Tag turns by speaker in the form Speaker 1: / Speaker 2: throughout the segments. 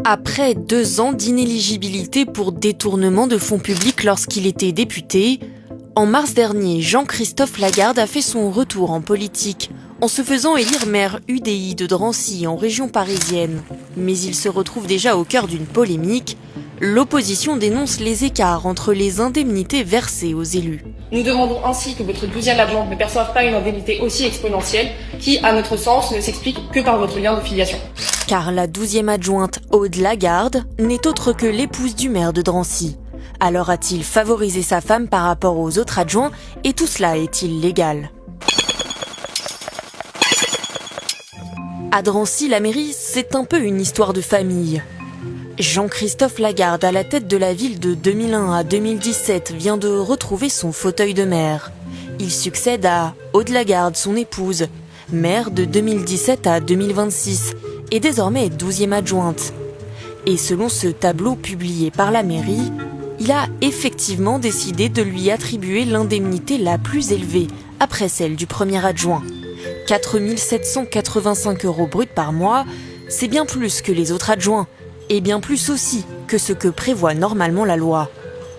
Speaker 1: Après 2 ans d'inéligibilité pour détournement de fonds publics lorsqu'il était député, en mars dernier, Jean-Christophe Lagarde a fait son retour en politique, en se faisant élire maire UDI de Drancy, en région parisienne. Mais il se retrouve déjà au cœur d'une polémique. L'opposition dénonce les écarts entre les indemnités versées aux élus.
Speaker 2: Nous demandons ainsi que votre 12e adjointe ne perçoive pas une indemnité aussi exponentielle qui, à notre sens, ne s'explique que par votre lien de filiation.
Speaker 1: Car la 12e adjointe Aude Lagarde n'est autre que l'épouse du maire de Drancy. Alors a-t-il favorisé sa femme par rapport aux autres adjoints et tout cela est-il légal ? À Drancy, la mairie, c'est un peu une histoire de famille. Jean-Christophe Lagarde, à la tête de la ville de 2001 à 2017, vient de retrouver son fauteuil de maire. Il succède à Aude Lagarde, son épouse, maire de 2017 à 2026, et désormais 12e adjointe. Et selon ce tableau publié par la mairie, il a effectivement décidé de lui attribuer l'indemnité la plus élevée, après celle du premier adjoint. 4 785 € bruts par mois, c'est bien plus que les autres adjoints, et bien plus aussi que ce que prévoit normalement la loi.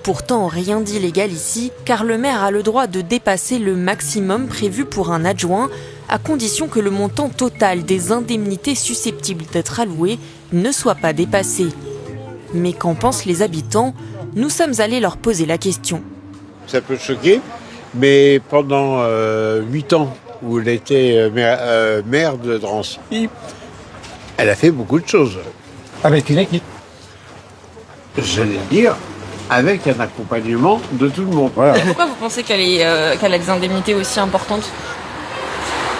Speaker 1: Pourtant, rien d'illégal ici, car le maire a le droit de dépasser le maximum prévu pour un adjoint, à condition que le montant total des indemnités susceptibles d'être allouées ne soit pas dépassé. Mais qu'en pensent les habitants ? Nous sommes allés leur poser la question.
Speaker 3: Ça peut choquer, mais pendant 8 ans où elle était maire de Drancy, elle a fait beaucoup de choses.
Speaker 4: Avec une équipe.
Speaker 3: J'allais dire, avec un accompagnement de tout le monde.
Speaker 4: Voilà.
Speaker 2: Pourquoi vous pensez qu'elle a des indemnités aussi importantes ?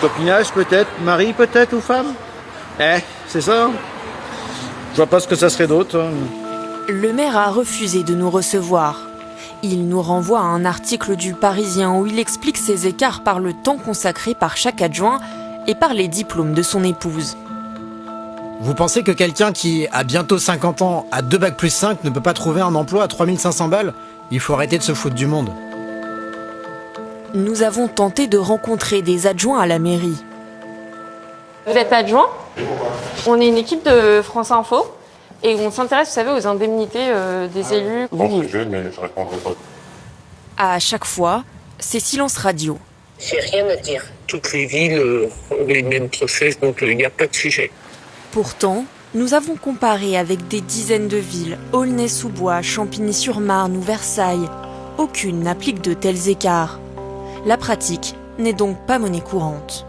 Speaker 4: Copinage peut-être, mari peut-être ou femme. C'est ça. Je vois pas ce que ça serait d'autre.
Speaker 1: Le maire a refusé de nous recevoir. Il nous renvoie à un article du Parisien où il explique ces écarts par le temps consacré par chaque adjoint et par les diplômes de son épouse.
Speaker 5: Vous pensez que quelqu'un qui a bientôt 50 ans, a 2 bacs plus 5, ne peut pas trouver un emploi à 3500 balles ? Il faut arrêter de se foutre du monde.
Speaker 1: Nous avons tenté de rencontrer des adjoints à la mairie.
Speaker 2: Vous êtes adjoint ? On est une équipe de France Info et on s'intéresse, vous savez, aux indemnités des élus.
Speaker 6: Mais je répondrai pas.
Speaker 1: À chaque fois, c'est silence radio.
Speaker 7: J'ai rien à dire. Toutes les villes ont les mêmes process, donc il n'y a pas de sujet.
Speaker 1: Pourtant, nous avons comparé avec des dizaines de villes, Aulnay-sous-Bois, Champigny-sur-Marne ou Versailles. Aucune n'applique de tels écarts. La pratique n'est donc pas monnaie courante.